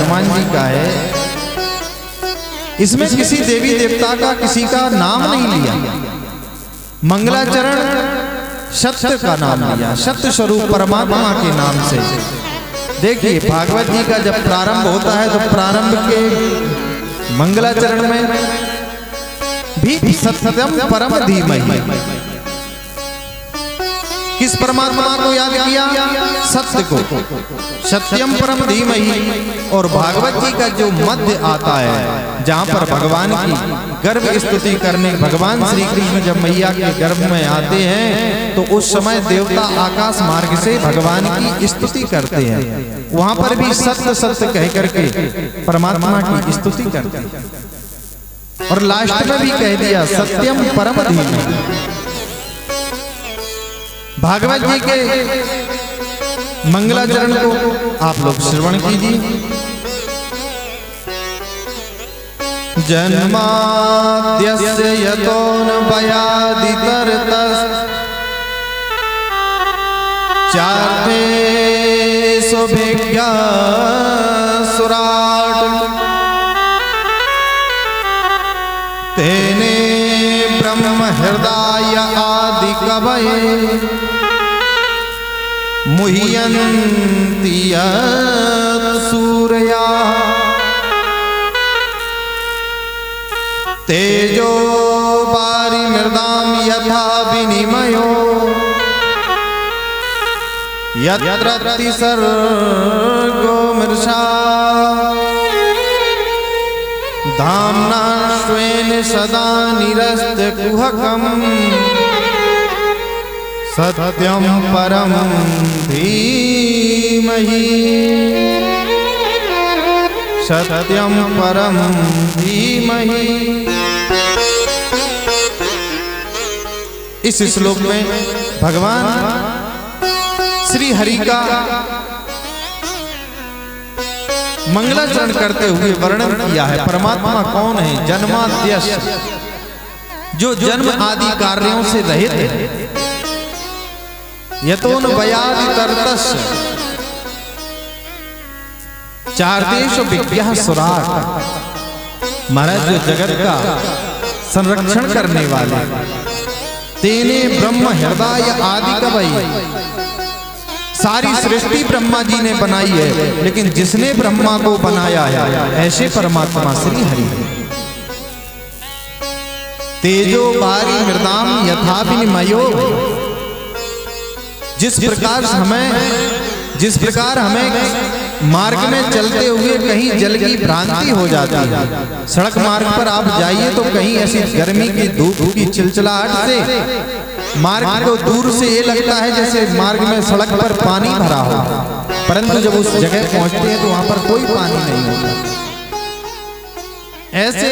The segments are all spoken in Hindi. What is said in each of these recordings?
हनुमान जी का है, इसमें किसी देवी देवता का किसी का नाम नहीं लिया, मंगलाचरण सत्य का नाम लिया, सत्य स्वरूप परमात्मा के नाम से। देखिए भागवत जी का जब प्रारंभ होता है तो प्रारंभ के मंगलाचरण में भी सत्यम परम धीमहि, किस परमात्मा को याद किया? सत्य को, सत्यम परम धीमहि। और भागवत जी का जो मध्य आता है जहाँ पर भगवान की गर्भ स्तुति करने, भगवान श्री कृष्ण जब मैया के गर्भ में आते हैं तो उस समय देवता आकाश मार्ग से भगवान की स्तुति करते हैं, वहां पर भी सत्य सत्य कह करके परमात्मा की स्तुति करते हैं। और लास्ट में भी कह दिया सत्यम परम धीमहि। भागवत जी के मंगलाचरण को आप लोग श्रवण कीजिए। जन्माद्यस्य यतोऽन्वयादितरतश्च चार्थेषु विज्ञासुराट् तेने ब्रह्म हृदय आदि कवये मुह्यन्ति सूर्या तेजो वारिमृदां यथा विनिमयो यत्र त्रिसर्गो मृषा धाम्ना स्वेन सदा निरस्तकुहकम् सत्यम परम धीमहि, सत्यम परम धीमहि। इस श्लोक में भगवान श्री हरि का मंगलाचरण करते हुए वर्णन किया है। परमात्मा कौन है? जन्माद्यस्य, जो जन्म आदि कार्यों से रहित है। यतोऽन्वयादितरतश्च चार्थेषु विज्ञासुराट्, महाराज जो जगत का संरक्षण करने वाले, तेने ब्रह्म हृदय आदि कवये, सारी सृष्टि ब्रह्मा जी ने बनाई है, लेकिन जिसने ब्रह्मा को बनाया है ऐसे परमात्मा श्री हरि है। तेजो वारी मृदाम यथा विनिमयो, जिस प्रकार हमें मार्ग में चलते हुए कहीं जल की भ्रांति हो जाती है, सड़क मार्ग पर आप जाइए तो कहीं ऐसी गर्मी की धूप की चिलचिलाहट से मार्ग को दूर से ये लगता है जैसे मार्ग में सड़क पर पानी भरा हो, परंतु जब उस जगह पहुंचते हैं तो वहां पर कोई पानी नहीं होता। ऐसे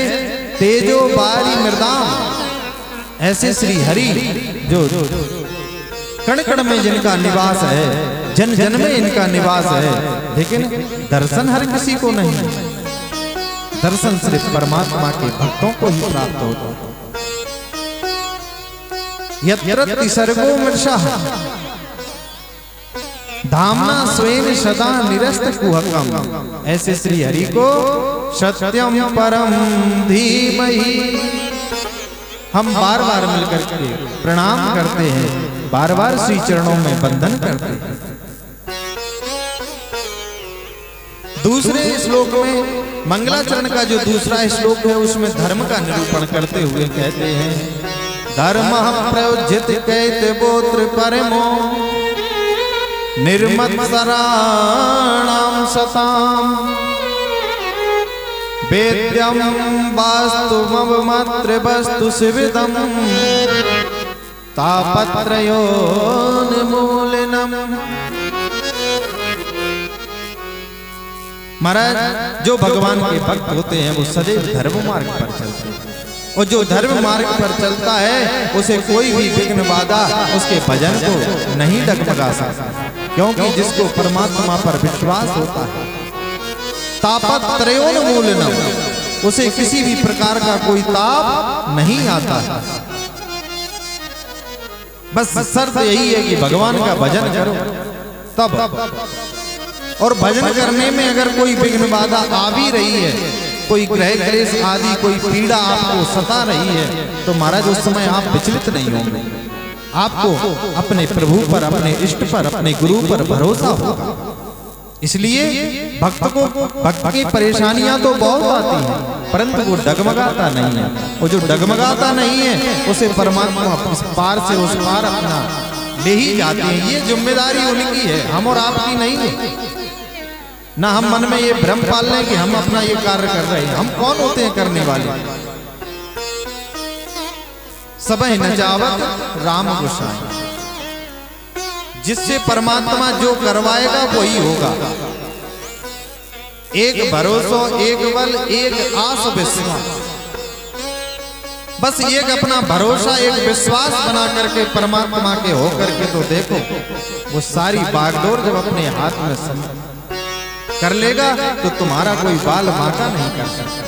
तेजो वारी मृदाम, ऐसे श्री हरि जो कण कण में जिनका निवास है, जन जन में इनका निवास है, लेकिन दर्शन हर किसी को नहीं, दर्शन सिर्फ परमात्मा के भक्तों को ही प्राप्त होता है। यत्र त्रिसर्गो मृषा धाम्ना स्वेन सदा निरस्तकुहकम्, ऐसे श्री हरि को सत्यम परम धीमहि हम बार बार मिलकर के प्रणाम करते हैं, बार बार श्री चरणों में वंदन करते हैं। दूसरे श्लोक में मंगलाचरण का जो दूसरा श्लोक है उसमें धर्म का निरूपण करते हुए कहते हैं धर्म प्रयोज्यते कहते गोत्र परमो निर्मत्सराणां सताम् वेद्यं वास्तुमवमत्र वस्तु शिविदं तापत्रयोन्मूलनम्। महाराज जो भगवान के भक्त होते हैं वो सदैव धर्म मार्ग पर चलते हैं, और जो धर्म मार्ग पर चलता है उसे कोई भी विघ्न बाधा उसके भजन को नहीं डगमगा सकता, क्योंकि जिसको परमात्मा पर विश्वास होता है तापत्रयोन्मूलनम्, उसे किसी भी प्रकार का कोई ताप नहीं आता है। बस शर्त यही है कि भगवान का भजन करो, तब और भजन करने में अगर कोई विघ्न बाधा आ भी रही है, कोई ग्रह क्लेश आदि कोई पीड़ा आपको सता रही है, तो महाराज उस समय आप विचलित नहीं होंगे। आपको अपने प्रभु पर, अपने इष्ट पर, अपने गुरु पर भरोसा होगा। इसलिए भक्त को, भक्त की परेशानियां तो बहुत आती हैं, परंतु वो डगमगाता नहीं है। वो जो डगमगाता नहीं है उसे परमात्मा इस पार से उस पार अपना ले ही जाते हैं। ये जिम्मेदारी उनकी है, हम और आपकी नहीं है। ना हम मन में ये भ्रम पाल लें कि हम अपना ये कार्य कर रहे हैं। हम कौन होते हैं करने वाले? सबहि न जावत राम गोसाई, जिससे परमात्मा जो करवाएगा वही होगा। एक भरोसा, एक बल, एक आस विश्वास, बस एक अपना भरोसा, एक विश्वास बना करके परमात्मा के हो करके तो देखो, वो सारी बागडोर जब अपने हाथ में कर लेगा तो तुम्हारा कोई बाल बांका नहीं कर सकता।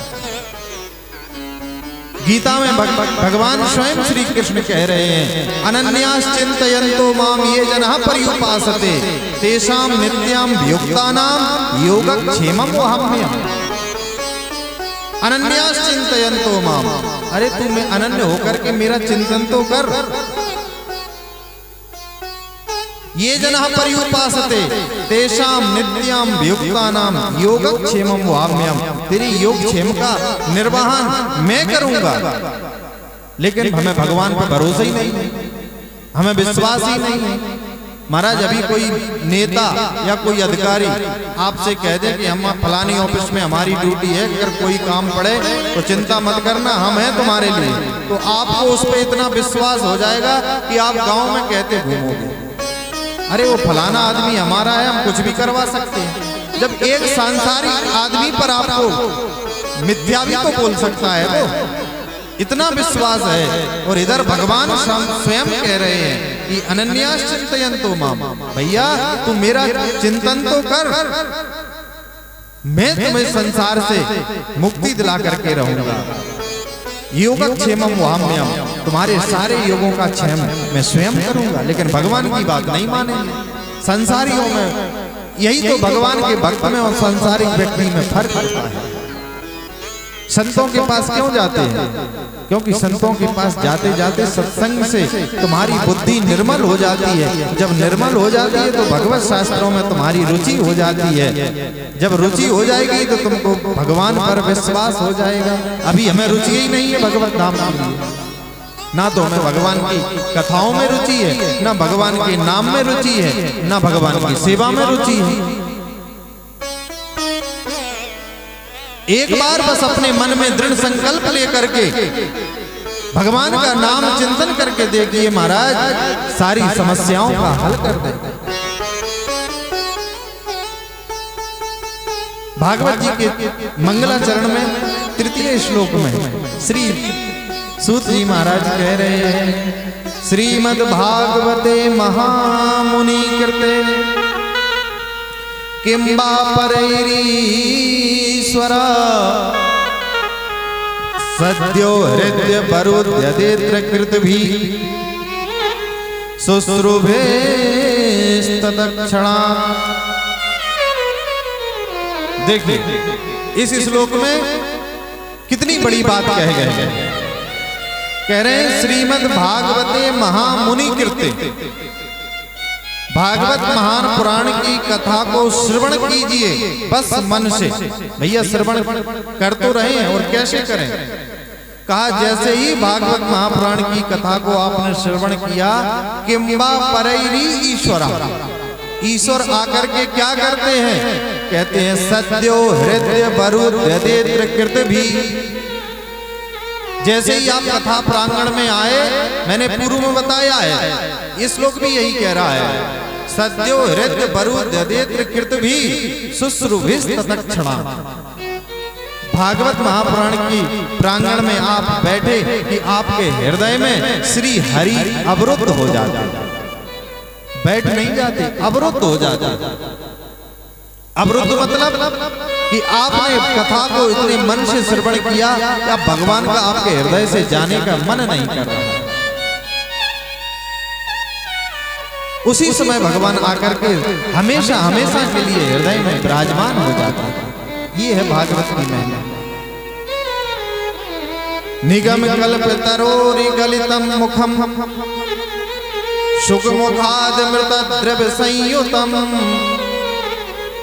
गीता में भगवान स्वयं श्री कृष्ण कह रहे हैं, अनन्यास चिंतयन्तो माम ये जनः पर्युपासते तेषां नित्याम युक्तानाम योगक्षेमं वहाम्यहम्। अनन्यास चिंतयन्तो माम, अरे तुम अनन्य होकर के मेरा चिंतन तो कर। ये जनः पर्युपासते तेषां नित्याम युक्तानाम योगक्षेमं वहाम्यहम्। तेरी योगक्षेम का निर्वहन मैं करूंगा। लेकिन हमें भगवान पर भरोसा ही नहीं, हमें विश्वास ही नहीं। महाराज अभी कोई नेता या कोई अधिकारी आपसे कह दे कि हम फलानी ऑफिस में हमारी ड्यूटी है, अगर कोई काम पड़े तो चिंता मत करना, हम हैं तुम्हारे लिए, तो आपको उस पर इतना विश्वास हो जाएगा कि आप गांव में कहते घूमोगे, अरे वो फलाना आदमी हमारा है, हम कुछ भी करवा सकते हैं। जब एक सांसारिक आदमी पर आपको मिथ्या भी तो बोल सकता है, वो इतना विश्वास है। और इधर भगवान स्वयं कह रहे हैं कि अनन्यास चिंतयन्तो माम, भैया तू मेरा चिंतन तो कर, मैं तुम्हें संसार से मुक्ति दिला करके रहूंगा। योगक्षेमं वहाम्यहम्, तुम्हारे सारे योगों का क्षेम मैं स्वयं करूंगा। लेकिन भगवान की बात नहीं मानेंगे। संसारियों में यही तो भगवान के भक्त में और संसारिक व्यक्ति में फर्क होता है। संतों के पास क्यों जाते हैं? क्योंकि संतों के पास जाते जाते सत्संग से तुम्हारी बुद्धि निर्मल हो जाती है। जब निर्मल हो जाती है तो भगवत शास्त्रों में तुम्हारी रुचि हो जाती है। जब रुचि हो जाएगी तो तुमको भगवान पर विश्वास हो जाएगा। अभी हमें रुचि ही नहीं है भगवत धाम के लिए, ना तो हमें भगवान की कथाओं में रुचि है, ना भगवान के नाम में रुचि है, ना भगवान की सेवा में रुचि है। एक बार बस अपने मन में दृढ़ संकल्प लेकर के भगवान का नाम चिंतन करके देखिए, महाराज सारी समस्याओं का हल कर देगा। भागवत जी के मंगलाचरण में तृतीय श्लोक में श्री सूत जी महाराज कह रहे हैं, श्रीमद् भागवते महामुनि कृते किंबा परैरीश्वर सद्यो हृदय परुद्यदेत्र कृतभि शुश्रूभे तत्क्षणा। देखिए इस श्लोक में कितनी बड़ी बात कह गए हैं। कह रहे हैं श्रीमद् भागवते महामुनि कृते, भागवत महान पुराण की कथा को श्रवण कीजिए बस मन से। भैया श्रवण कर तो रहे हैं, और कैसे करें? कहा जैसे ही भागवत महापुराण की कथा को आपने श्रवण किया, किंबा परैरी ईश्वरा, ईश्वर आकर के क्या करते हैं? कहते हैं सद्यो हृदय बरुद्यदेत्र कृतभि। जैसे ही आप कथा प्रांगण में आए, मैंने पूर्व में बताया है, इस श्लोक भी यही कह रहा है, सद्यो हृदय बरुद्यदेत्र कृतभि शुश्रूभिः तत्क्षणा। भागवत महापुराण की प्रांगण में आप बैठे कि आपके हृदय में श्री हरि अवरुद्ध हो जाते, बैठ नहीं जाते, अवरुद्ध हो जाते। अवरुद्ध मतलब कि आपने कथा को इतने मन से श्रवण किया कि अब भगवान का आपके हृदय से जाने का मन नहीं कर रहा। उसी समय भगवान आकर के हमेशा हमेशा के लिए हृदय में विराजमान हो जाता है। ये है भागवत की महिमा। निगम कल्पतरोरि गलितम मुखम शुकमुखाद मृत द्रव्य संयुतम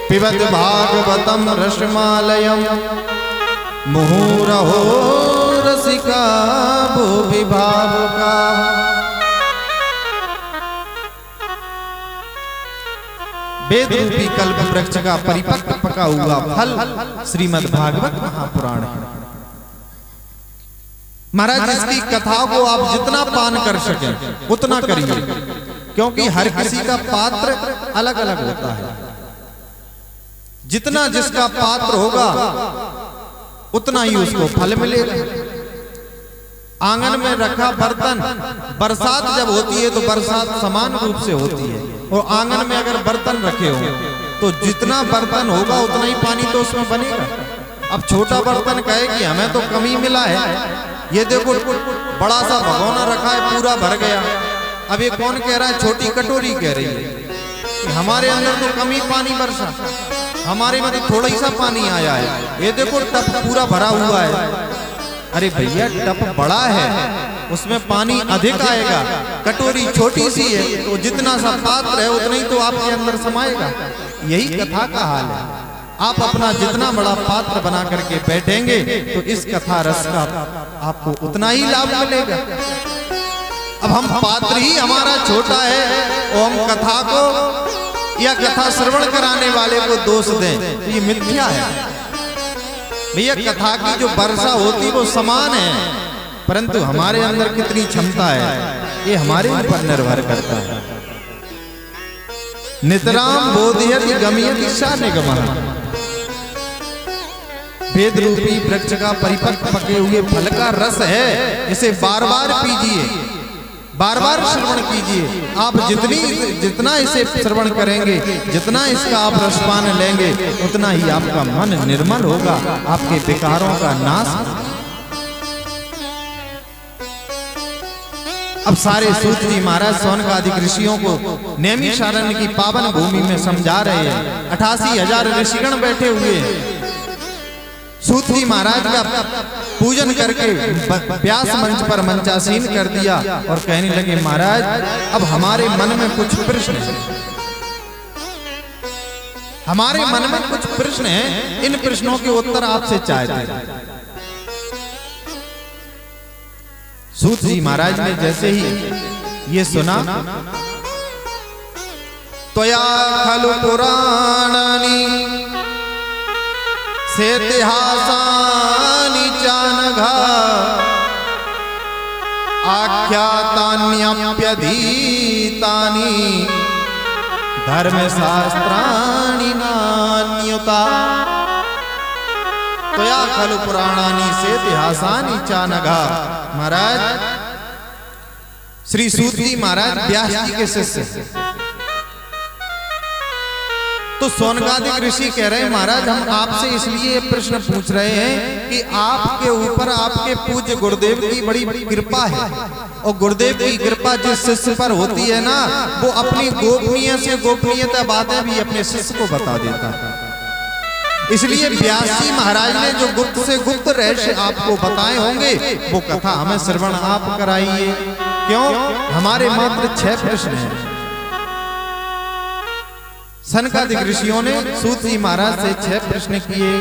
पिबत भागवतम रसमालयम मुहुरहो रसिका भो विभावका। वेद रूपी कल्प वृक्ष का परिपक्व पका हुआ फल श्रीमद् भागवत महापुराण है। महाराज, इसकी कथा को आप जितना पान कर सके उतना करिए, क्योंकि हर किसी का पात्र अलग अलग होता है। जितना जिसका पात्र होगा उतना ही उसको फल मिलेगा। आंगन में रखा बर्तन, बरसात जब होती है तो बरसात समान रूप से होती है, और आंगन में अगर बर्तन रखे हो तो जितना बर्तन होगा उतना ही पानी तो उसमें बनेगा। अब छोटा बर्तन कहे कि हमें तो कमी मिला है, ये देखो बड़ा सा भगोना रखा है पूरा भर गया। अब ये कौन कह रहा है? छोटी कटोरी कह रही है कि हमारे अंदर तो कमी पानी बरसा, हमारे में तो थोड़ा ही सा पानी आया है। ये देखो टप पूरा भरा हुआ है। अरे भैया, टप बड़ा है, उसमें पानी अधिक आएगा, कटोरी छोटी सी है, तो जितना सा पात्र है उतना ही तो आपके अंदर समाएगा। यही कथा का हाल है। आप अपना जितना बड़ा पात्र बना करके बैठेंगे तो इस कथा रस का आपको उतना ही लाभ मिलेगा। अब हम पात्र ही हमारा छोटा है और हम कथा को या कथा श्रवण कराने वाले को दोष दें तो ये मिथ्या है। भैया, कथा की जो वर्षा होती वो समान है, परंतु हमारे अंदर कितनी क्षमता है ये हमारे ऊपर निर्भर करता है। नितराम बोधयति गमयति सा निगमः। वेद रूपी वृक्ष का परिपक्व पके हुए फल का रस है, इसे बार बार पीजिए, बार बार श्रवण कीजिए। आप जितना इसे श्रवण करेंगे, जितना इसका आप रसपान लेंगे, उतना ही आपका मन निर्मल होगा, आपके विकारों का नाश। अब सारे सूत जी महाराज सौनकादिक ऋषियों को नैमिषारण्य की पावन भूमि में समझा रहे हैं। 88,000 ऋषिगण बैठे हुए हैं। सूत जी महाराज का पूजन करके व्यास मंच पर मंचासीन कर दिया और कहने लगे, महाराज अब हमारे मन में कुछ प्रश्न है, हमारे मन में कुछ प्रश्न हैं, इन प्रश्नों के उत्तर आपसे चाहते हैं। सूत जी महाराज ने जैसे ही ये सुना, त्वया खलु पुराणानि सेतिहासानि चानघा आख्यातान्यप्यधीतानि धर्मशास्त्राणि नान्यता। त्वया खलु पुराणानि सेतिहासानि चानघा। महाराज, श्री सूत जी महाराज व्यास जी के शिष्य, तो सौनकादिक ऋषि कह रहे हैं, महाराज हम आपसे इसलिए प्रश्न पूछ रहे हैं कि आपके ऊपर आपके पूज्य गुरुदेव की बड़ी कृपा है, और गुरुदेव की कृपा जिस शिष्य पर होती है ना, वो अपनी गोपनीय से गोपनीयता बातें भी अपने शिष्य को बता देता है। इसलिए व्यास जी महाराज ने जो गुप्त से गुप्त रहस्य आपको बताए होंगे, वो कथा हमें श्रवण आप कराइए। क्यों? हमारे मात्र 6 प्रश्न हैं। सनकादिक ऋषियों ने सूत जी महाराज से 6 प्रश्न किए।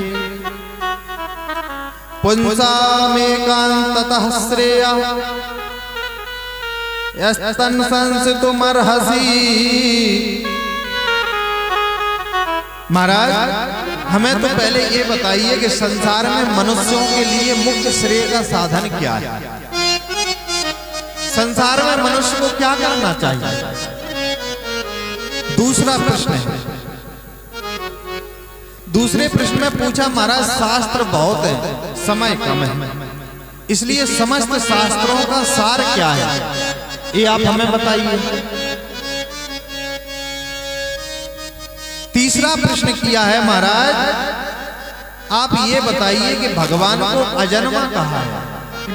पुंसामेकांततः श्रेया यस्तन संसितुमर्हसि। महाराज, हमें तो पहले ये बताइए कि संसार में मनुष्यों के लिए मुख्य श्रेय का साधन क्या है? संसार में मनुष्य को क्या करना चाहिए? दूसरा प्रश्न है। दूसरे प्रश्न में पूछा, महाराज शास्त्र बहुत है, समय कम है, इसलिए समस्त शास्त्रों का सार क्या है ये आप हमें बताइए। तीसरा प्रश्न किया है, महाराज आप ये बताइए कि भगवान को अजन्मा कहा है,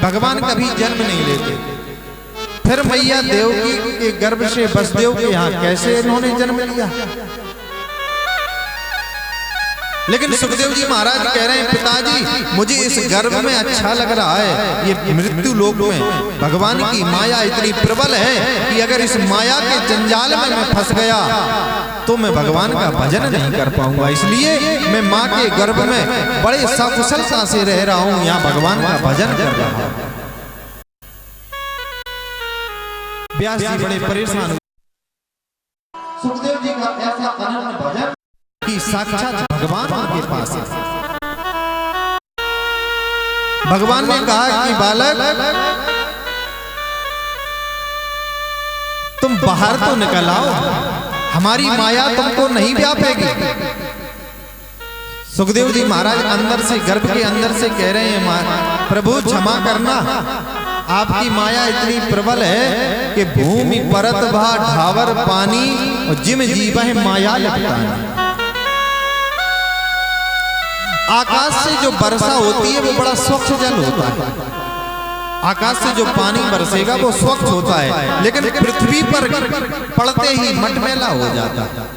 भगवान कभी जन्म नहीं लेते। फिर मैया देवकी के गर्भ से वसुदेव के यहाँ कैसे इन्होंने जन्म लिया? लेकिन सुखदेव जी महाराज कह रहे हैं, पिताजी मुझे इस गर्भ में अच्छा लग रहा है। ये मृत्यु लोक में भगवान की माया इतनी प्रबल है कि अगर इस माया के जंजाल में मैं फंस गया तो मैं भगवान का भजन नहीं कर पाऊंगा। इसलिए मैं माँ के गर्भ में बड़े सकुशलता से रह रहा हूँ, यहाँ भगवान का भजन कर रहा हूँ। व्यास जी बड़े परेशान हुए। सुखदेव जी का ऐसा अनन्य भजन कि साक्षात भगवान उनके पास है। भगवान ने कहा कि बालक तुम बाहर तो निकल आओ, हमारी माया तुमको नहीं व्यापेगी। सुखदेव जी महाराज अंदर से, गर्भ के अंदर से कह रहे हैं, प्रभु क्षमा करना, आपकी माया इतनी प्रबल है कि भूमि परत भा ढावर पानी और जिम जीव माया लगता है। आकाश से जो वर्षा होती है वो बड़ा स्वच्छ जल होता है, आकाश से जो पानी बरसेगा वो स्वच्छ होता है, लेकिन पृथ्वी पर पड़ते ही मटमैला हो जाता है।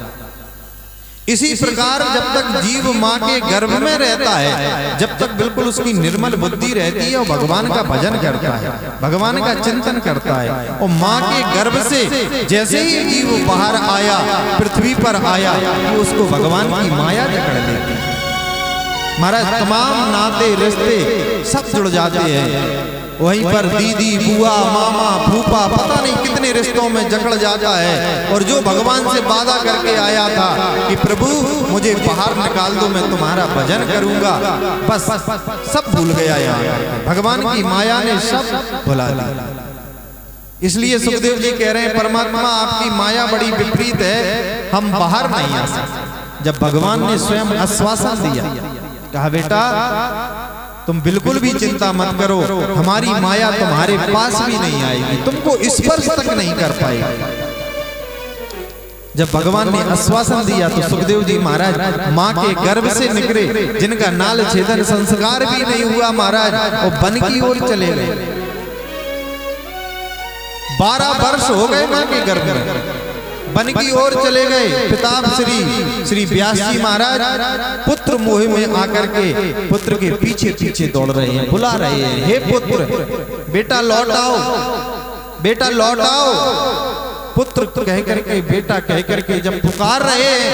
इसी प्रकार जब तक जीव माँ के गर्भ में रहता है, जब तक बिल्कुल उसकी निर्मल बुद्धि रहती है और भगवान का भजन करता है, भगवान का चिंतन करता है, और माँ के गर्भ से जैसे ही जीव बाहर आया, पृथ्वी पर आया, तो उसको भगवान की माया जकड़ लेती है। महाराज तमाम नाते रिश्ते सब जुड़ जाते हैं, वहीं पर दीदी बुआ मामा फूफा पता नहीं कितने रिश्तों में जकड़ जाता है। और जो भगवान से वादा करके आया था कि प्रभु मुझे बाहर निकाल दो, मैं तुम्हारा भजन करूंगा, बस सब भूल गया यहाँ। भगवान की माया ने सब भुला दिया। इसलिए सुखदेव जी कह रहे हैं, परमात्मा आपकी माया बड़ी विपरीत है, हम बाहर नहीं आ सकते। जब भगवान ने स्वयं आश्वासन दिया, कहा बेटा तुम बिल्कुल भी चिंता मत करो, हमारी माया तुम्हारे पास भी नहीं आएगी, तुमको स्पर्श तक नहीं कर पाएगी। जब भगवान ने आश्वासन दिया तो सुखदेव जी महाराज माँ के गर्भ से निकले, जिनका नाल छेदन संस्कार भी नहीं हुआ महाराज, और वन की ओर चले गए। 12 वर्ष हो गए माँ के गर्भ में, वन की ओर चले गए। पिताप श्री व्यास जी महाराज पुत्र मोह में आकर के पुत्र के पीछे पीछे दौड़ रहे हैं, बुला रहे हैं, हे पुत्र बेटा लौट आओ, बेटा लौट आओ। पुत्र कह करके, बेटा कह करके जब पुकार रहे हैं,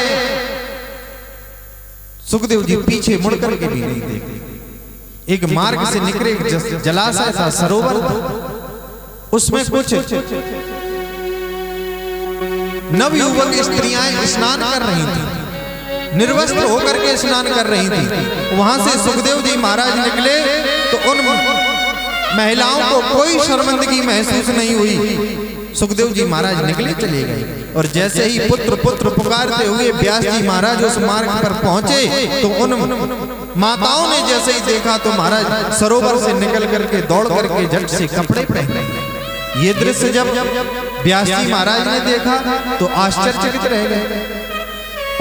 सुखदेव जी पीछे मुड़ करके भी नहीं देखते। एक मार्ग से निकले, जलाशय था, सरोवर था, उसमें कुछ नवयुवक स्त्रियां स्नान कर रही थी, निर्वस्त्र होकर के स्नान कर रही थी। वहां से सुखदेव जी महाराज निकले तो उन महिलाओं को कोई शर्मिंदगी महसूस नहीं हुई। सुखदेव जी महाराज निकले चले गए, और जैसे ही पुत्र पुत्र पुकारते हुए व्यास जी महाराज उस मार्ग पर पहुंचे तो उन माताओं ने जैसे ही देखा तो महाराज सरोवर से निकल करके दौड़ करके झट से कपड़े पहने। ये दृश्य जब व्यास जी महाराज ने देखा तो आश्चर्यचकित रह गए।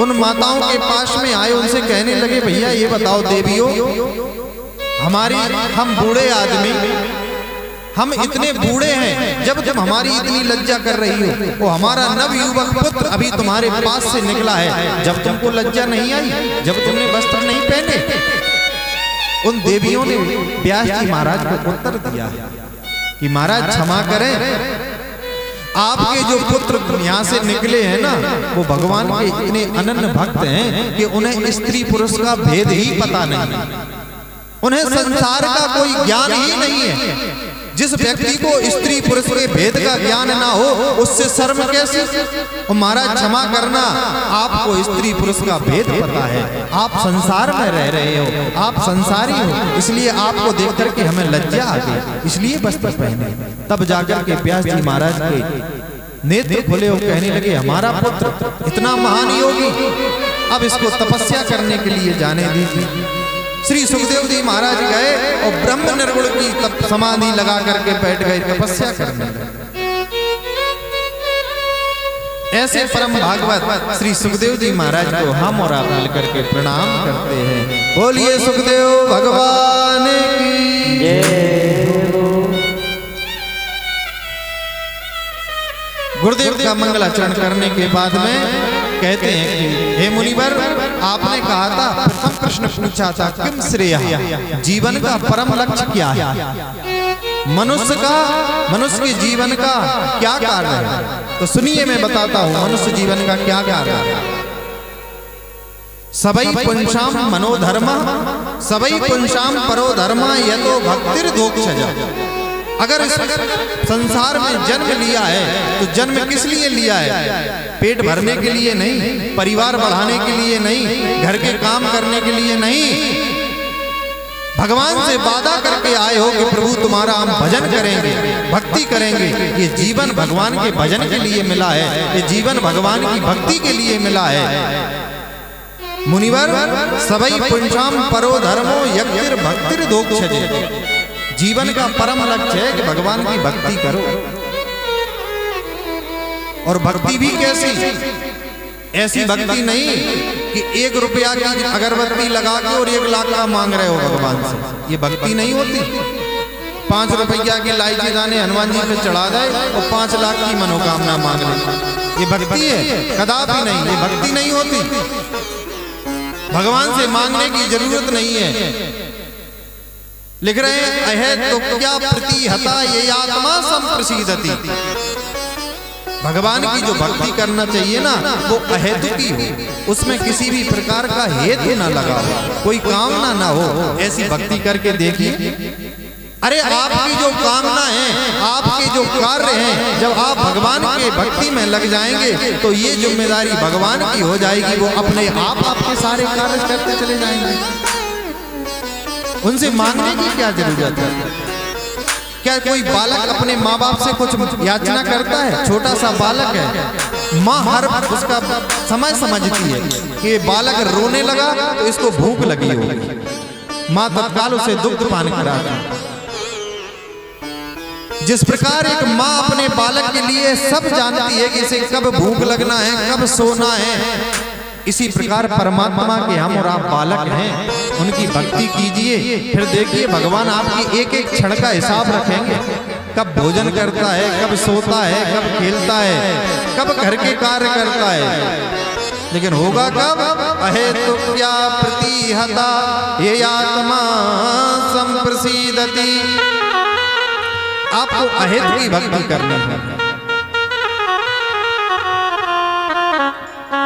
उन माताओं के पास में आए, उनसे कहने लगे, भैया ये बताओ देवियों, हम बूढ़े आदमी, हम इतने बूढ़े हैं, जब जब हमारी इतनी लज्जा कर रही हो, वो हमारा नवयुवक पुत्र अभी तुम्हारे पास से निकला है, जब तुमको लज्जा नहीं आई, जब तुमने वस्त्र नहीं पहने। उन देवियों ने व्यास जी महाराज को उत्तर दिया कि महाराज क्षमा करें, आपके जो पुत्र यहाँ से निकले हैं ना, वो भगवान के इतने अनन्य भक्त हैं कि उन्हें स्त्री पुरुष का भेद ही पता नहीं, उन्हें संसार का कोई ज्ञान ही नहीं है। जिस व्यक्ति को स्त्री पुरुष के भेद का ज्ञान ना हो, उससे शर्म कैसे? महाराज क्षमा करना, आपको स्त्री पुरुष का भेद पता है, आप संसार में रह रहे हो, आप संसारी हो, इसलिए आपको देख करके हमें लज्जा आ गई, इसलिए वस्त्र पहने। तब जाकर के व्यास जी महाराज के नेत्र खुले और कहने लगे, हमारा पुत्र इतना महान योगी, अब इसको तपस्या करने के लिए जाने दीजिए। श्री सुखदेव जी महाराज गए और ब्रह्म निर्गुण की समाधि लगा करके बैठ गए तपस्या करने। ऐसे परम भागवत श्री सुखदेव जी महाराज को हम और आप मिलकर के प्रणाम करते हैं। बोलिए सुखदेव भगवान की जय। गुरुदेव का मंगलाचरण करने के बाद में कहते हैं कि हे मुनिवर, आपने कहा था, प्रथम प्रश्न पूछा था, किम श्रेय, जीवन का परम लक्ष्य क्या है, मनुष्य के जीवन का क्या कार्य है। तो सुनिए, मैं बताता हूं मनुष्य जीवन का क्या कार्य है। सबई पुंसाम मनोधर्म, सबई पुंसाम परोधर्म, यतो भक्तिर्दोक्षज। अगर इस संसार में जन्म लिया है तो जन्म किस लिए लिया है? पेट भरने के लिए नहीं, परिवार बढ़ाने के लिए नहीं, घर के काम करने के लिए नहीं। भगवान से वादा करके आए हो कि प्रभु तुम्हारा हम भजन करेंगे, भक्ति करेंगे। ये जीवन भगवान के भजन के लिए मिला है, ये जीवन भगवान की भक्ति के लिए मिला है। मुनिवर, सबई पुंसाम परो धर्मो यज्ञिर भक्तिर दोक्षजे। जीवन का परम लक्ष्य है कि भगवान की भक्ति करो। और भक्ति भी कैसी? ऐसी भक्ति नहीं कि 1 रुपया की अगरबत्ती लगा के और 1 लाख का मांग रहे हो भगवान से। ये भक्ति नहीं होती। 5 रुपया के लाई के दाने हनुमान जी पे चढ़ा जाए और 5 लाख की मनोकामना मांग ले, ये भक्ति है? कदापि नहीं, ये भक्ति नहीं होती। भगवान से मांगने की जरूरत नहीं है। लिख रहे हैं, अहे तो क्या प्रतिहता ये आत्मा संप्रसीदति। भगवान की जो भक्ति करना चाहिए ना, वो अहेतुकी हो, उसमें किसी भी प्रकार का हेतु ना लगा हो, कोई कामना ना हो। ऐसी भक्ति करके देखिए। अरे आपकी जो कामना है, आपके जो कार्य हैं, जब आप भगवान के भक्ति में लग जाएंगे तो ये जिम्मेदारी भगवान की हो जाएगी। वो अपने आप आपके सारे कार्य करते चले जाएंगे। उनसे मांगने की क्या जरूरत है? क्या कोई बालक अपने माँ बाप से कुछ याचना करता है? छोटा सा बालक है, माँ हर उसका समय समझती है कि बालक रोने लगा तो इसको भूख लगी होगी, माँ तत्काल उसे दुग्ध पान कराती। जिस प्रकार एक माँ अपने बालक के लिए सब जानती है कि इसे कब भूख लगना है, कब सोना है, इसी प्रकार परमात्मा के हम और आप बालक हैं। उनकी भक्ति कीजिए, फिर देखिए भगवान आपकी एक एक क्षण का हिसाब रखेंगे। कब भोजन करता है, कब सोता है, कब खेलता है, कब घर के कार्य करता है। लेकिन होगा कब? अहेतु क्या प्रतिहता ये आत्मा संप्रसीदति। आपको अहेतु की भक्ति करनी है।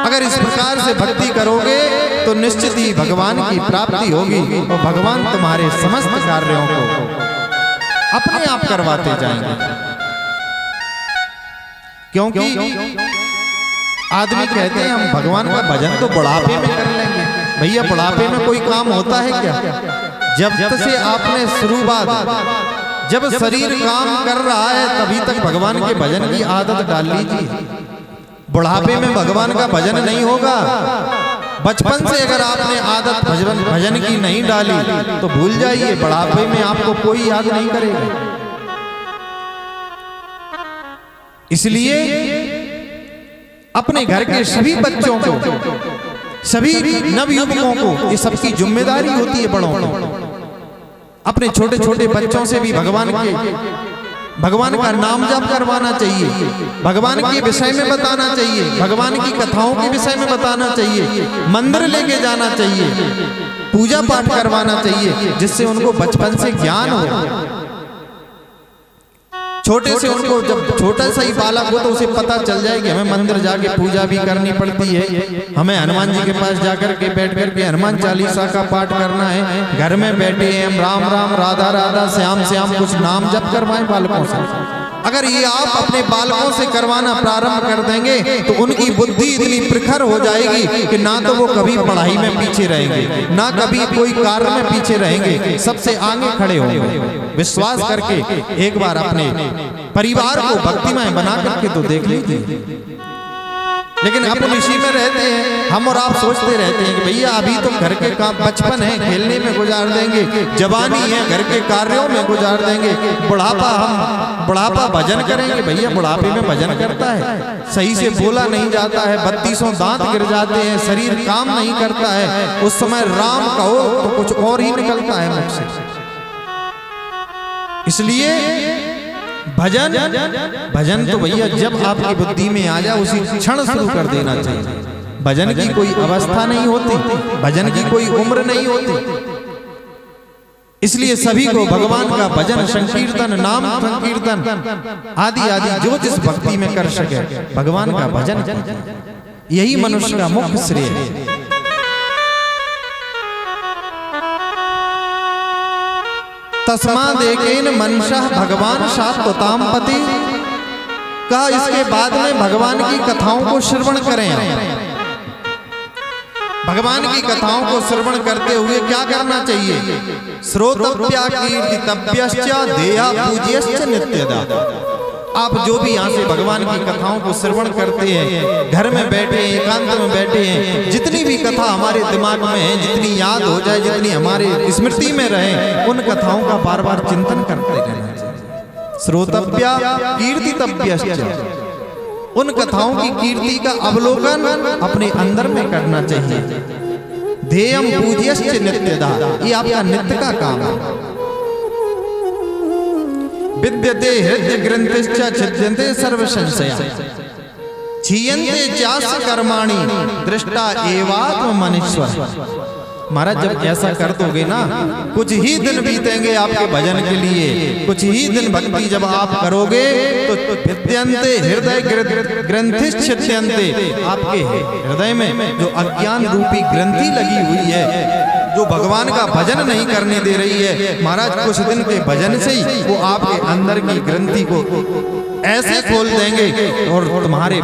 अगर इस प्रकार से भक्ति करोगे तो निश्चित ही भगवान की प्राप्ति होगी और भगवान तुम्हारे समस्त कार्यों को अपने आप करवाते जाएंगे। क्योंकि आदमी कहते हैं हम भगवान का भजन तो बुढ़ापे में कर लेंगे। भैया, बुढ़ापे में कोई काम होता है क्या? जब से आपने शुरुआत, जब शरीर काम कर रहा है तभी तक भगवान के भजन की आदत डाल लीजिए। बुढ़ापे में भगवान का भजन नहीं होगा। बचपन से अगर आपने आदत भजन की नहीं डाली तो भूल जाइए, बुढ़ापे में आपको कोई याद नहीं करेगा। इसलिए अपने घर के सभी बच्चों को, सभी नवयुवकों को ये सबकी जिम्मेदारी होती है बड़ों को। अपने छोटे छोटे बच्चों से भी भगवान का नाम जप करवाना चाहिए, भगवान के विषय में बताना चाहिए, भगवान की कथाओं के विषय में बताना चाहिए, मंदिर लेके जाना चाहिए, पूजा पाठ करवाना चाहिए, जिससे उनको बचपन से ज्ञान हो। छोटे से उनको, जब छोटा सा ही बालक हो तो उसे पता चल जाए कि हमें मंदिर जाके पूजा भी करनी पड़ती है, हमें हनुमान जी के पास जाकर के बैठ कर के हनुमान चालीसा का पाठ करना है। घर में बैठे हैं हम राम राम राधा राधा श्याम श्याम कुछ नाम जप करवाएं बालकों से। अगर ये आप अपने बालकों से करवाना प्रारंभ कर देंगे तो उनकी बुद्धि इतनी प्रखर हो जाएगी कि ना तो वो कभी पढ़ाई में पीछे रहेंगे, ना कभी कोई कार्य में पीछे रहेंगे, सबसे आगे खड़े होंगे। विश्वास करके एक बार अपने परिवार को भक्तिमय बना करके तो देख लीजिए। लेकिन अपन इसी में रहते हैं, हम और आप सोचते रहते हैं कि भैया अभी तो घर के काम, बचपन है खेलने में गुजार देंगे, जवानी है घर के कार्यों में गुजार देंगे, बुढ़ापा भजन करेंगे। भैया बुढ़ापे में भजन करता है, सही से बोला नहीं जाता है, 32 दांत गिर जाते हैं, शरीर काम नहीं करता है, उस समय राम कहो तो कुछ और ही निकलता है मुझसे। इसलिए भजन भजन तो भैया जब आपकी बुद्धि में आ जाए उसी क्षण शुरू कर देना चाहिए। भजन की कोई अवस्था नहीं होती, भजन की कोई उम्र नहीं होती। इसलिए सभी को भगवान का भजन, संकीर्तन, नाम संकीर्तन आदि आदि जो जिस भक्ति में कर सके भगवान का भजन, यही मनुष्य का मुख्य श्रेय है। तस्माद् एकेन मनसः भगवान सात्वताम पति का। इसके बाद में भगवान की कथाओं को श्रवण करें। भगवान की कथाओं को श्रवण करते हुए क्या करना चाहिए? श्रोतव्या कीर्तितव्यश्च देहा पूज्यश्च नित्यदा। आप जो भी यहाँ से भगवान की कथाओं को श्रवण करते हैं, घर में बैठे हैं, एकांत में बैठे हैं, जितनी भी कथा हमारे दिमाग में है, जितनी याद हो जाए, जितनी हमारे स्मृति में रहे, उन कथाओं का बार बार चिंतन करते रहना चाहिए। श्रोतव्या कीर्तितव्यश्च, उन कथाओं की कीर्ति का अवलोकन अपने अंदर में करना चाहिए। ध्येयम पूज्यश्च नित्यदा, ये आपका नित्य का काम है। विद्यते हृदय ग्रंथिश्च छिद्यन्ते सर्व संशया, क्षीयन्ते चास्य कर्माणि दृष्टा एवात्म मनीश्वर। महाराज जब ऐसा कर दोगे ना, कुछ ही दिन बीतेंगे आपके भजन के लिए, कुछ ही दिन भक्ति जब आप करोगे तो विद्यन्ते हृदय ग्रंथिश्च छिद्यन्ते, आपके हृदय में जो अज्ञान रूपी ग्रंथि लगी हुई है, जो भगवान का भजन नहीं करने दे रही है, महाराज कुछ दिन के भजन से ही वो आपके अंदर की ग्रंथि को ऐसे खोल देंगे और तुम्हारे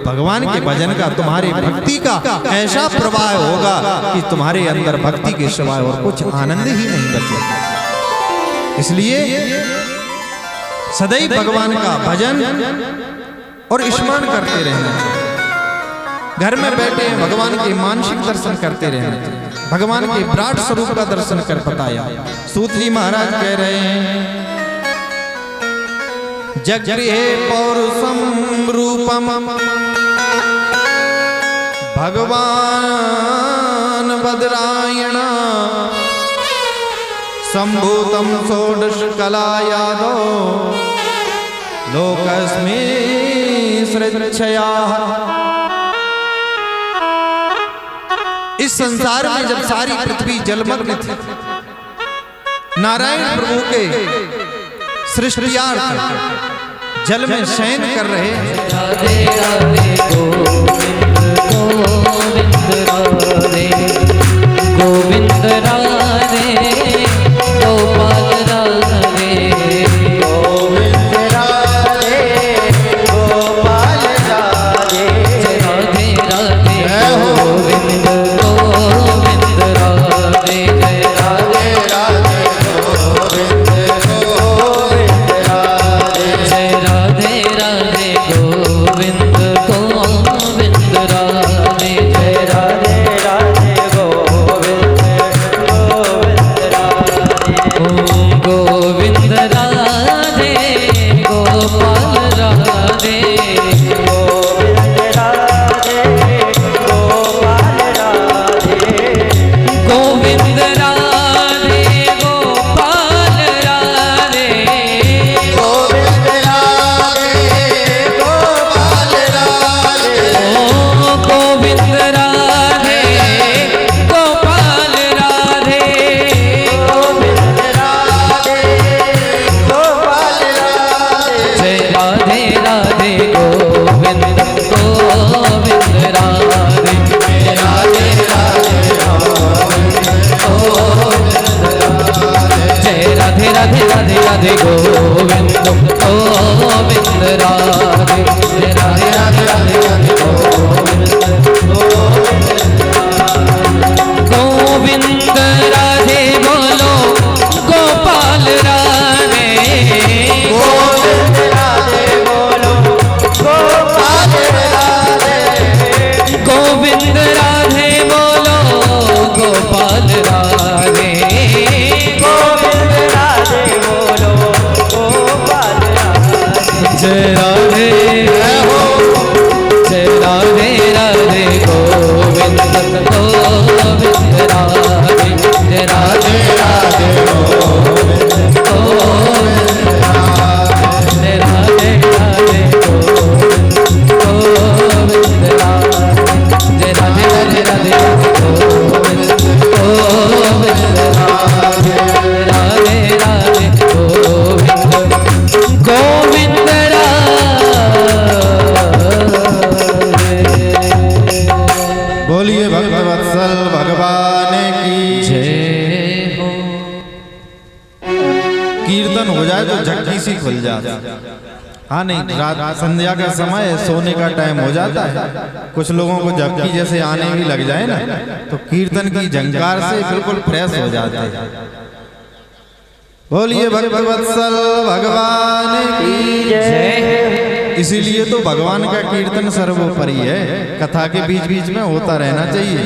भगवान के भजन का, तुम्हारी भक्ति का ऐसा प्रवाह होगा कि तुम्हारे अंदर भक्ति के सिवाय और कुछ आनंद ही नहीं बचेगा। इसलिए सदैव भगवान का भजन और स्मरण करते रहना चाहिए। घर में बैठे भगवान के मानसिक दर्शन करते रहना चाहिए। भगवान के विराट स्वरूप का दर्शन कर बताया। सूत जी महाराज कह रहे हैं, जगृहे पौरुषम रूपम भगवान बदरायण संभूतम षोडश कलायादो लोकस्मिन् सृच्छया। इस संसार में जब सारी पृथ्वी जलमग्न थी, नारायण प्रभु के सृष्टियार्थ जल में शयन कर रहे हैं। राधे राधे गोविंद राधे गोपाल राधे, गोविंद राधे गोपाल राधे, राधे राधे गोविंद गोविंद राधे, जय राधे राधे गोविंद गोविंद राधे, जय राधे राधे गोविंद गोविंद राधे, जय राधे राधे गोविंद गोविंद राधे। ओम गोविंद राधे गोपाल राधे, गोविंद राधे गोपाल राधे, गोविंद राधे गोपाल राधे, गोविंद राधे गोपाल राधे, ओ गोविंद राधे गोपाल राधे, गोविंद राधे गोपाल राधे, जय राधे राधे गोविंद गोविंद राधे, जय राधे राधे गोविंद गोविंद राधे, जय राधे राधे राधे राधे गोविंद गोविंद राधे, जय राधे राधे राधे राधे गोविंद गोविंद राधे बोलो गोपाल राधे, गोविंद राधे बोलो गोपाल राधे, गोविंद राधे बोलो गोपाल राधे, गोविंद राधे बोलो गोपाल राधे, जय राधे जय राधे राधे गोविंद गोविंद राधे, जय राधे राधे गोविंद जाए तो झक्की सी खुल जाती। हाँ नहीं, रात संध्या का समय है, सोने का टाइम हो जाता है, कुछ लोगों को झपकी जैसे आने भी लग जाए ना तो कीर्तन की झंकार से बिल्कुल फ्रेश हो जाते हैं। बोलिए भगवत्सल भगवान की जय। इसीलिए तो भगवान का कीर्तन सर्वोपरि है, कथा के बीच बीच में होता रहना चाहिए।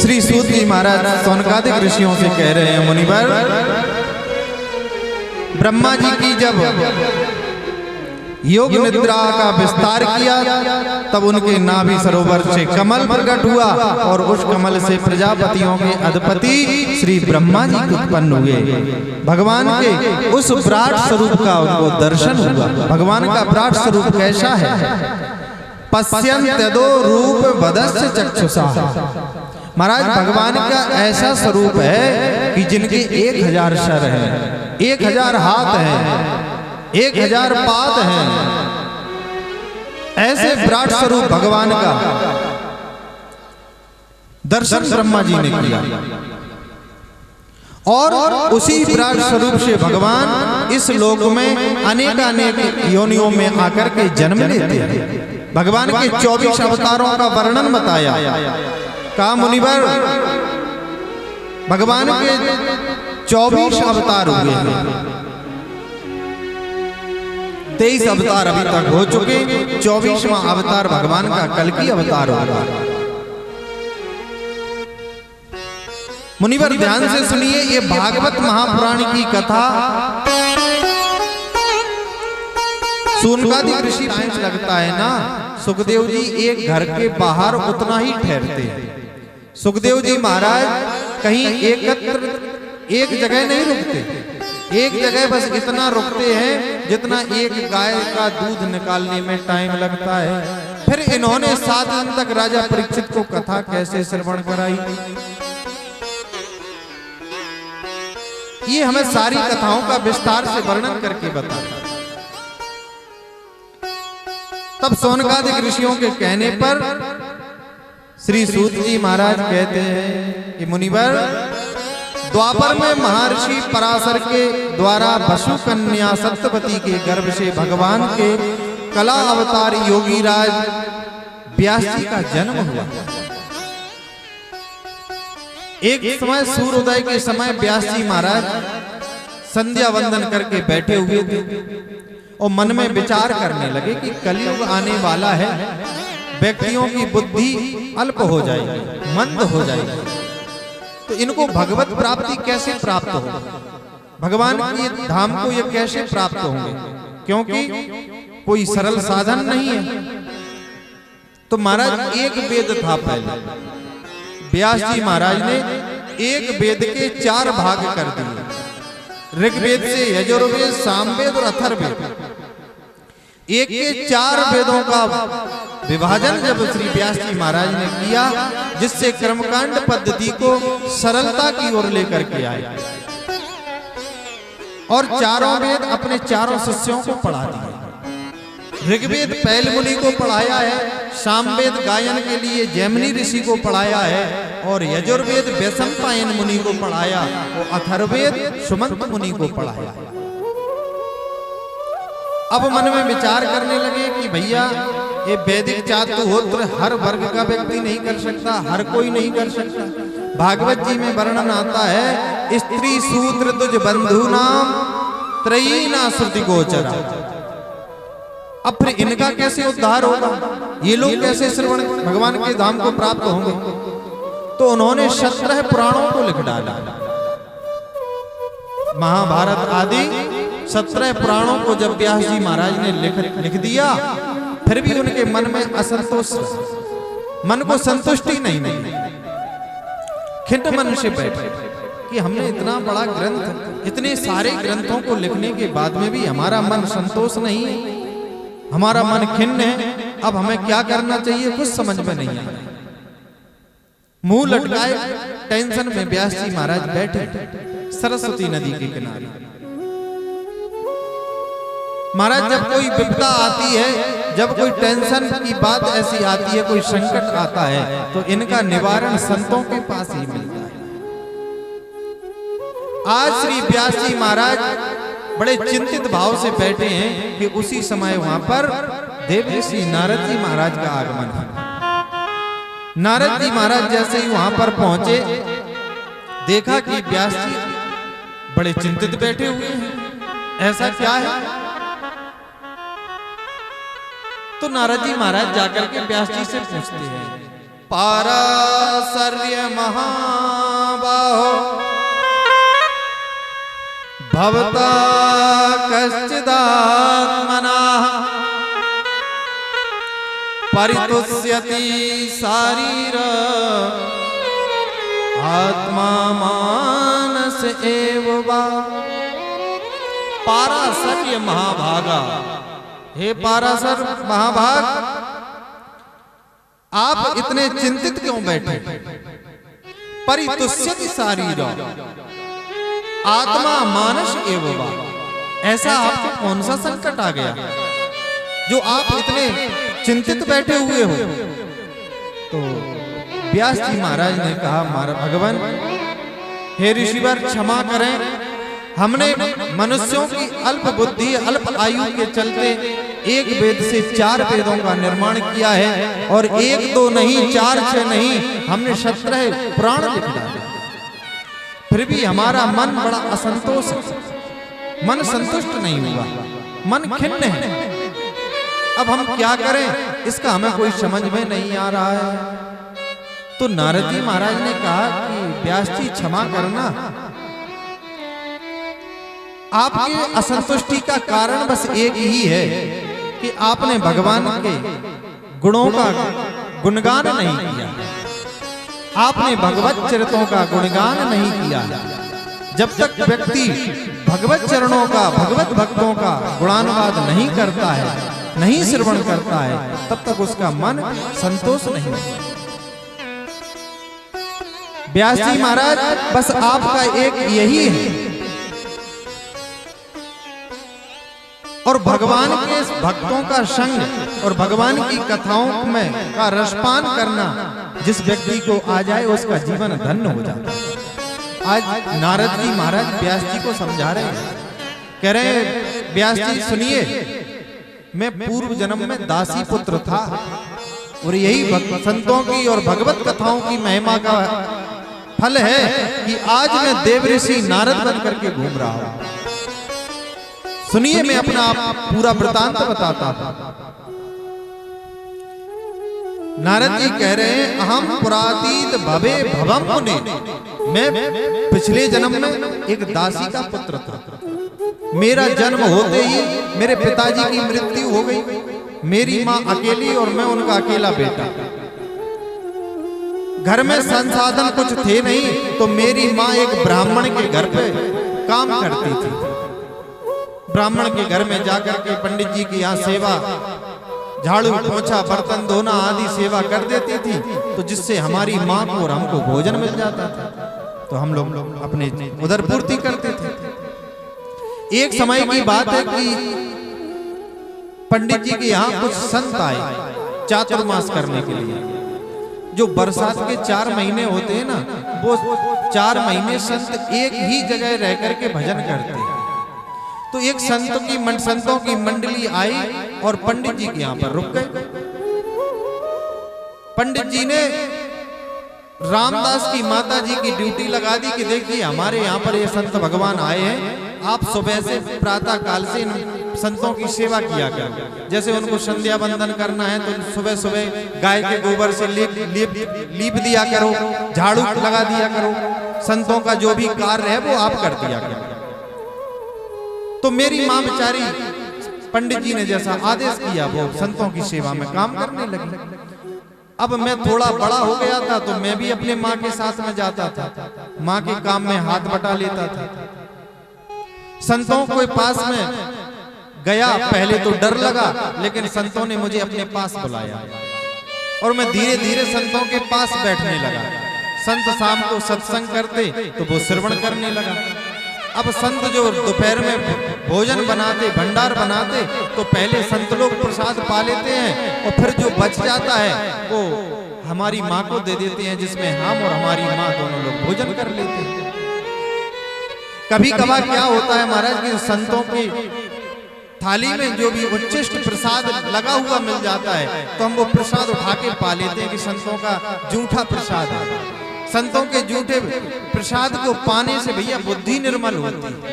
श्री सूत जी महाराज सौनकादिक ऋषियों से कह रहे हैं, मुनिवर ब्रह्मा जी की जब योग निद्रा का विस्तार किया तब उनके नाभि सरोवर से कमल प्रकट हुआ और उस कमल से प्रजापतियों के अधिपति श्री ब्रह्मा जी उत्पन्न हुए। भगवान के उस विराट स्वरूप का उनको दर्शन हुआ। भगवान का विराट स्वरूप कैसा है? पश्यन्त्यदो रूप वदस्य चक्षुषा। महाराज भगवान का ऐसा स्वरूप है कि जिनके 1000 सर हैं, 1000 हाथ हैं, 1000 पाद हैं, ऐसे विराट स्वरूप भगवान का दर्शन ब्रह्मा जी ने किया। और उसी विराट स्वरूप से भगवान इस लोक में अनेक योनियों में आकर के जन्म लेते हैं। भगवान के 24 अवतारों का वर्णन बताया। कहा मुनिवर भगवान के 24 अवतार हुए हैं, 23 अवतार अभी तक हो चुके, 24वां अवतार भगवान का कल्कि अवतार होगा। मुनिवर ध्यान से सुनिए, ये भागवत महापुराण की कथा सूनकादिक ऋषि लगता है ना। सुखदेव जी एक घर के बाहर उतना ही ठहरते हैं। सुखदेव जी महाराज कहीं एकत्र एक जगह नहीं रुकते, एक जगह बस इतना रुकते हैं जितना एक गाय का दूध निकालने में टाइम लगता है। फिर इन्होंने 7 दिन तक राजा परीक्षित को कथा कैसे श्रवण कराई, ये हमें सारी कथाओं का विस्तार से वर्णन करके बताया। तब सौनकादिक ऋषियों के कहने पर श्री सूत जी महाराज कहते हैं कि मुनिवर द्वापर में महर्षि पराशर के द्वारा वसु कन्या सत्यवती के गर्भ से भगवान के कला अवतार योगीराज व्यास जी का जन्म हुआ। एक समय सूर्योदय के समय व्यास जी महाराज संध्या वंदन करके बैठे हुए थे और मन में विचार करने लगे कि कलयुग आने वाला है, व्यक्तियों की बुद्धि अल्प हो जाएगी, मंद हो जाएगी, तो इनको भगवत प्राप्ति कैसे प्राप्त होगी, भगवान के धाम को ये कैसे प्राप्त होंगे, क्योंकि कोई सरल साधन नहीं है। तो महाराज एक वेद था पहले, व्यास जी महाराज ने एक वेद के 4 भाग कर दिए। ऋग्वेद से यजुर्वेद, सामवेद और अथर्ववेद, एक के 4 वेदों का विभाजन जब श्री व्यास जी महाराज ने किया, जिससे कर्मकांड पद्धति को सरलता की ओर लेकर के आए और 4 वेद अपने 4 शिष्यों को पढ़ा दिए। ऋग्वेद पैल मुनि को पढ़ाया है, सामवेद गायन के लिए जैमिनी ऋषि को पढ़ाया है और यजुर्वेद वैशंपायन मुनि को पढ़ाया और अथर्ववेद सुमंत मुनि को पढ़ाया। अब मन में विचार करने लगे कि भैया ये वैदिक चातुर्होत्र हर वर्ग का व्यक्ति नहीं कर सकता, हर कोई नहीं कर सकता। भागवत जी में वर्णन आता है, स्त्री शूद्र तुझ बंधु नाम त्रयी ना श्रुति गोचरा। अब फिर इनका कैसे उद्धार होगा, ये लोग कैसे श्रवण भगवान के धाम को प्राप्त होंगे? तो उन्होंने 17 पुराणों को लिख डाला। महाभारत आदि 17 पुराणों को जब व्यास जी महाराज ने लिख दिया, फिर भी उनके मन में असंतोष, मन को संतुष्टि नहीं मिली। खिन्न मन से बैठे कि हमने इतना बड़ा ग्रंथ, इतने सारे ग्रंथों को लिखने के बाद में भी हमारा मन संतोष नहीं है, हमारा मन खिन्न है, अब हमें क्या करना चाहिए कुछ समझ में नहीं आ रहा। मुंह लटकाए टेंशन में व्यास जी महाराज बैठे सरस्वती नदी के किनारे। महाराज जब कोई विपदा आती है, जब कोई टेंशन की बात ऐसी आती है, कोई संकट आता है, तो इनका निवारण संतों के पास ही मिलता है। आज श्री व्यास जी महाराज बड़े चिंतित भाव से बैठे हैं कि उसी समय वहां पर देवर्षि नारद जी महाराज का आगमन है। नारद जी महाराज जैसे ही वहां पर पहुंचे, देखा कि व्यास जी बड़े चिंतित बैठे हुए हैं, ऐसा क्या है? तो नारद जी महाराज जाकर के व्यास जी से पूछते हैं, पाराशर्य महाबाहो भवता कश्चिदात्मनः परितुष्यति शारीर आत्मा मानस एव वा। पाराशर्य महाभागा, हे पाराशर महाभाग, आप इतने चिंतित क्यों बैठे? परितुष्यति शारीर आत्मा मानस एव वा। ऐसा आपको कौन सा संकट आ गया जो आप इतने चिंतित बैठे हुए हो? तो व्यास जी महाराज ने कहा, महाराज भगवान, हे ऋषिवर क्षमा करें, हमने मनुष्यों की अल्प बुद्धि अल्प आयु के चलते एक वेद से 4 वेदों का निर्माण किया है, और 1 2 नहीं 4 6 नहीं, हमने 17 पुराण लिख डाले। फिर भी हमारा मन बड़ा असंतोष है, मन संतुष्ट नहीं हुआ, मन खिन्न है। अब हम क्या करें, इसका हमें कोई समझ में नहीं आ रहा है। तो नारद जी महाराज ने कहा कि व्यास जी क्षमा करना, आपके असंतुष्टि का कारण बस एक ही है कि आपने भगवान के गुणों का गुणगान नहीं किया, आपने भगवत चरित्रों का गुणगान नहीं किया। जब तक व्यक्ति भगवत चरणों का, भगवत भक्तों का गुणानुवाद नहीं करता है, नहीं श्रवण करता है, तब तक उसका मन संतोष नहीं होता। व्यास जी महाराज, बस आपका एक यही है, और भगवान के भक्तों का संग और भगवान की कथाओं में का रसपान करना जिस व्यक्ति को आ जाए, उसका जीवन धन्य हो जाता है। आज नारद जी महाराज व्यास जी को समझा रहे हैं, कह रहे हैं, व्यास जी सुनिए, मैं पूर्व जन्म में दासी पुत्र था, और यही संतों की और भगवत कथाओं की महिमा का फल है कि आज मैं देवर्षि नारद बन करके घूम रहा हूं। सुनिए, मैं अपना पूरा वृतांत बताता हूं। नारद जी कह रहे हैं, अहम पुरातीत भवे भवम मुने, मैं पिछले जन्म में एक दासी का पुत्र था। मेरा जन्म होते ही मेरे पिताजी की मृत्यु हो गई, मेरी माँ अकेली और मैं उनका अकेला बेटा। घर में संसाधन कुछ थे नहीं, तो मेरी माँ एक ब्राह्मण के घर पे काम करती थी। ब्राह्मण के घर में जाकर के पंडित जी की यहाँ सेवा, झाड़ू पोछा बर्तन धोना आदि सेवा कर देती थी, तो जिससे हमारी माँ को और हमको भोजन मिल जाता था, तो हम लोग अपने उदर पूर्ति करते थे। एक समय की बात है कि पंडित जी के यहाँ कुछ संत आए चातुर्मास करने के लिए। जो बरसात के 4 महीने होते हैं ना, वो 4 महीने संत एक ही जगह रह करके भजन करते हैं। तो एक संतों की मंडली आई और पंडित जी के यहाँ पर रुक गए। पंडित जी ने रामदास की माता जी की ड्यूटी लगा दी कि देखिए, हमारे यहाँ पर ये संत भगवान आए हैं, आप सुबह से प्रातः काल से संतों की सेवा किया करो। जैसे उनको संध्या वंदन करना है तो सुबह सुबह गाय के गोबर से लीप दिया करो, झाड़ू लगा दिया करो, संतों का जो भी कार्य है वो आप कर दिया करो। तो मेरी माँ बेचारी पंडित जी ने जैसा आदेश किया वो संतों की सेवा में काम करने लगी। अब मैं थोड़ा बड़ा हो गया था, तो मैं भी अपने माँ के साथ में जाता था, माँ के काम में हाथ बटा लेता था। संतों के पास में गया, पहले तो डर लगा, लेकिन संतों ने मुझे अपने पास बुलाया और मैं धीरे धीरे संतों के पास बैठने लगा। संत शाम को सत्संग करते तो वो श्रवण करने लगा। अब संत जो दोपहर में भोजन बनाते, भंडार बनाते, तो पहले संत लोग प्रसाद पा लेते हैं और फिर जो बच जाता है वो हमारी माँ को दे देते हैं, जिसमें हम और हमारी माँ दोनों लोग भोजन कर लेते हैं। कभी कभार क्या होता है महाराज कि संतों की थाली में जो भी उच्चिष्ट प्रसाद लगा हुआ मिल जाता है तो हम वो प्रसाद उठा के पा लेते हैं कि संतों का जूठा प्रसाद है। संतों के जूठे प्रसाद को पाने से भैया बुद्धि निर्मल होती है,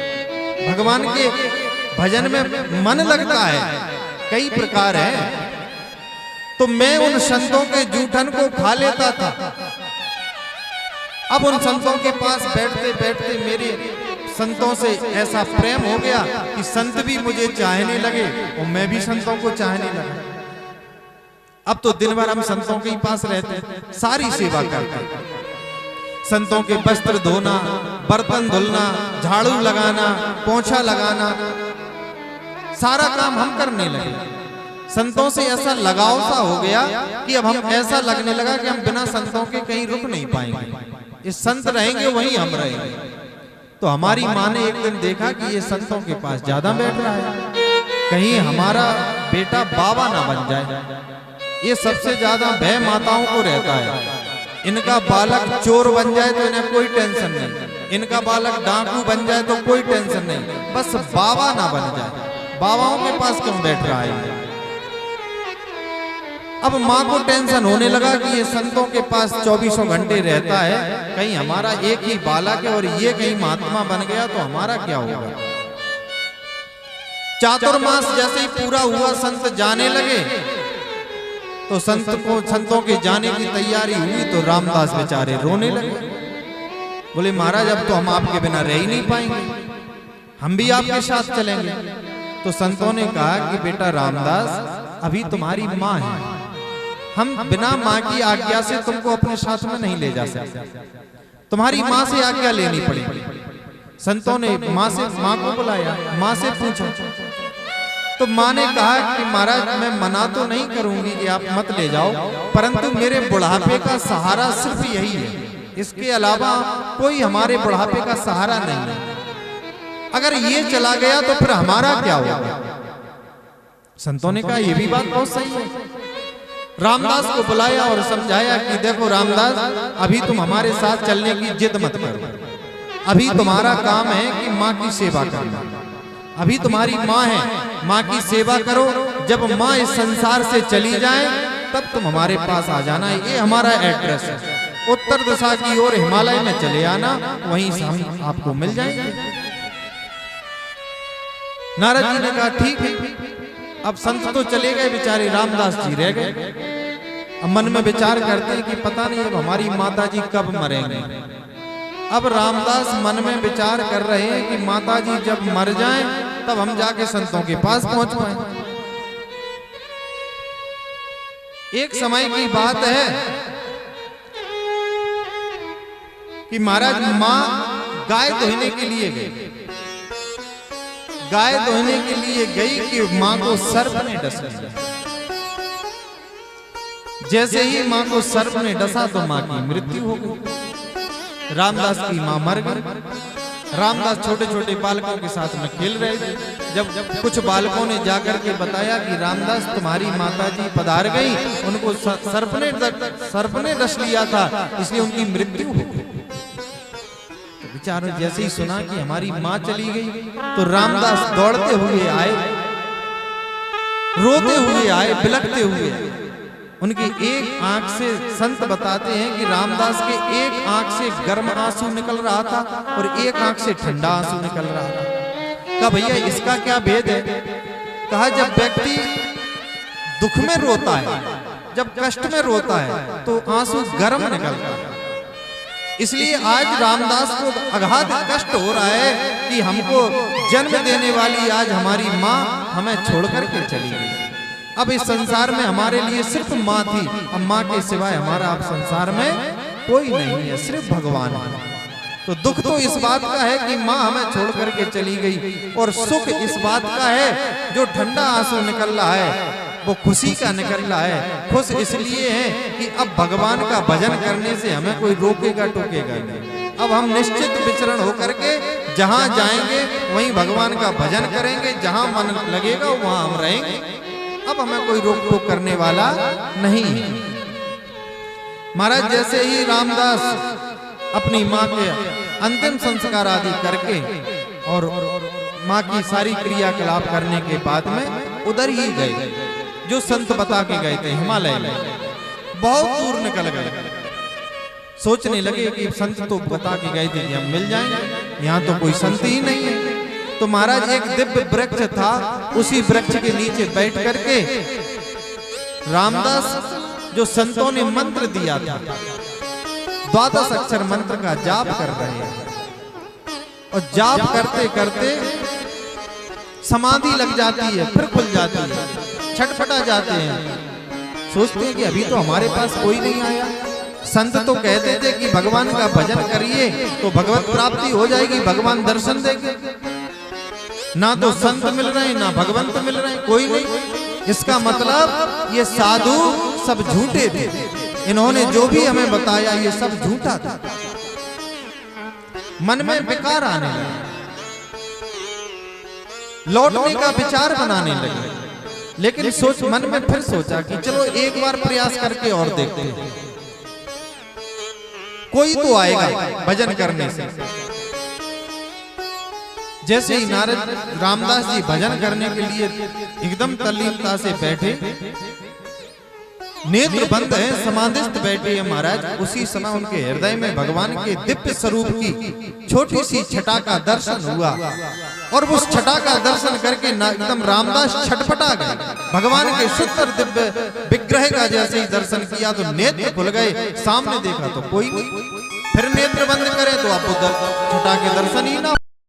भगवान के भजन में मन लगता है। कई प्रकार है, तो मैं उन संतों के जूठन को खा लेता था। अब उन संतों के पास बैठते बैठते मेरे संतों से ऐसा प्रेम हो गया कि संत भी मुझे चाहने लगे और मैं भी संतों को चाहने लगा। अब तो दिन भर हम संतों के ही पास रहते, सारी सेवा करते, संतों के वस्त्र धोना, बर्तन धुलना, झाड़ू लगाना, पोंछा लगाना, सारा काम हम करने लगे। संतों से ऐसा लगाव सा हो गया कि अब हम ऐसा लगने लगा कि हम बिना संतों के कहीं रुक नहीं पाएंगे, ये संत रहेंगे वहीं हम रहेंगे। तो हमारी माँ ने एक दिन देखा कि ये संतों के पास ज्यादा बैठ रहा है, कहीं हमारा बेटा बाबा ना बन जाए। ये सबसे ज्यादा भय माताओं को रहता है, इनका बालक चोर बन जाए तो इन्हें कोई टेंशन नहीं, इनका बालक डाकू बन जाए तो कोई टेंशन नहीं, बस बाबा ना बन जाए। बाबाओं के पास क्यों बैठ रहा है? अब माँ को टेंशन होने लगा कि ये संतों के पास 24 घंटे रहता है, कहीं हमारा एक ही बालक है और ये कहीं महात्मा बन गया तो हमारा क्या होगा। चातुर्मास जैसे ही पूरा हुआ, संत जाने लगे, तो संतों के जाने की तैयारी हुई तो रामदास बेचारे रोने लगे। बोले महाराज अब तो हम आपके बिना रह ही नहीं पाएंगे, हम भी आपके साथ चलेंगे। तो संतों ने कहा कि बेटा रामदास अभी तुम्हारी माँ है, हम बिना माँ की आज्ञा से तुमको अपने साथ में नहीं ले जा सकते, तुम्हारी माँ से आज्ञा लेनी पड़ेगी। संतों ने माँ को बुलाया, माँ से पूछा, तो माँ ने कहा कि महाराज मैं मना तो नहीं करूंगी कि आप मत ले जाओ, परंतु मेरे बुढ़ापे का सहारा सिर्फ यही है, इसके अलावा कोई हमारे बुढ़ापे का सहारा नहीं है। अगर ये चला गया तो फिर हमारा क्या होगा। संतों ने कहा ये भी बात बहुत सही है। रामदास को बुलाया और समझाया कि देखो रामदास, अभी तुम हमारे साथ चलने की जिद मत करो, अभी तुम्हारा काम है कि माँ की सेवा करना, अभी तुम्हारी माँ है, माँ की सेवा करो, जब माँ इस संसार से चली जाए तब तुम हमारे पास आ जाना, ये हमारा एड्रेस है, उत्तर दिशा की ओर हिमालय में चले आना, वहीं से हम आपको मिल जाएंगे। नारद जी ने कहा ठीक है। अब संत तो चले गए, बेचारे रामदास जी रह गए। अब मन में विचार करते हैं कि पता नहीं अब हमारी माता जी कब मरेंगे। अब रामदास मन में विचार कर रहे हैं कि माता जी जब मर जाएं तब हम जाके संतों के पास पहुंच पाए। एक समय की बात है कि महाराज मां गाय दोहने के लिए गई, गाय दोहने के लिए गई कि मां को सर्प ने डस लिया। जैसे ही मां को सर्प ने डसा तो मां की मृत्यु हो गई। रामदास की मां मर गई। रामदास छोटे छोटे बालकों के साथ में खेल रहे थे, जब कुछ बालकों ने जाकर के बताया कि रामदास तुम्हारी माताजी पधार गई, उनको सर्प ने डस लिया था, इसलिए उनकी मृत्यु हो गई। बेचारों जैसे ही सुना कि हमारी माँ चली गई तो रामदास दौड़ते हुए आए, रोते हुए आए, बिलखते हुए आए। उनकी एक आंख से संत बताते हैं कि रामदास के एक आंख से गर्म आंसू निकल रहा था और एक आंख से ठंडा आंसू निकल रहा था। कहा भैया इसका क्या भेद है? कहा जब व्यक्ति दुख में रोता है, जब कष्ट में रोता है तो आंसू गर्म निकलता है, इसलिए आज रामदास को अगाध कष्ट हो रहा है कि हमको जन्म देने वाली आज हमारी माँ हमें छोड़कर के चली गई। अब इस संसार में हमारे लिए सिर्फ माँ थी, अब माँ के सिवाय हमारा अब संसार में कोई नहीं है, सिर्फ भगवान है। तो दुख तो इस बात का है कि माँ हमें छोड़ करके चली गई, और सुख इस बात का है जो ठंडा आंसू निकल रहा है वो खुशी का निकल रहा है। खुश इसलिए है कि अब भगवान का भजन करने से हमें कोई रोकेगा टोकेगा नहीं। अब हम निश्चित विचरण होकर के जहाँ जाएंगे वहीं भगवान का भजन करेंगे, जहाँ मन लगेगा वहाँ हम रहेंगे। अब हमें कोई रोक टोक करने वाला नहीं है। महाराज जैसे ही रामदास अपनी माँ के अंतिम संस्कार आदि करके और माँ की सारी क्रियाकलाप करने के बाद में उधर ही गए, जो संत बता के गए थे हिमालय में। बहुत दूर निकल गए, सोचने लगे कि संत तो बता के गए थे कि हम मिल जाएंगे, यहाँ तो कोई संत ही नहीं है। तो महाराज एक दिव्य वृक्ष था, उसी वृक्ष के नीचे बैठ करके रामदास जो संतों ने मंत्र दिया था, 12 अक्षर मंत्र का जाप कर रहे हैं। और जाप करते करते समाधि लग जाती है, फिर खुल जाती है, छटपटा जाते हैं। सोचते हैं कि अभी तो हमारे पास कोई नहीं आया। संत तो कहते थे कि भगवान का भजन करिए तो भगवत प्राप्ति हो जाएगी, भगवान दर्शन देंगे। ना तो संत मिल रहे हैं, ना भगवंत मिल रहे हैं, कोई नहीं। इसका मतलब ये साधु सब झूठे थे, इन्होंने जो भी हमें बताया ये सब झूठा था। मन में विकार आने लगे, लौटने का विचार बनाने लगे। लेकिन सोच मन में फिर सोचा कि चलो एक बार प्रयास करके और देखते हैं, कोई तो आएगा भजन करने से। जैसे ही नारद रामदास जी भजन करने के लिए एकदम तल्लीनता से बैठे, नेत्र बंद है, समाधिस्थ बैठे हैं महाराज, उसी समय उनके हृदय में भगवान के दिव्य स्वरूप की छोटी सी छटा का दर्शन हुआ। और उस छटा का दर्शन करके एकदम रामदास छटपटा गए। भगवान के शुद्ध दिव्य विग्रह का जैसे ही दर्शन किया तो नेत्र खुल गए, सामने देखा तो कोई नहीं। फिर नेत्र बंद करे तो आपको छटा के दर्शन ही ना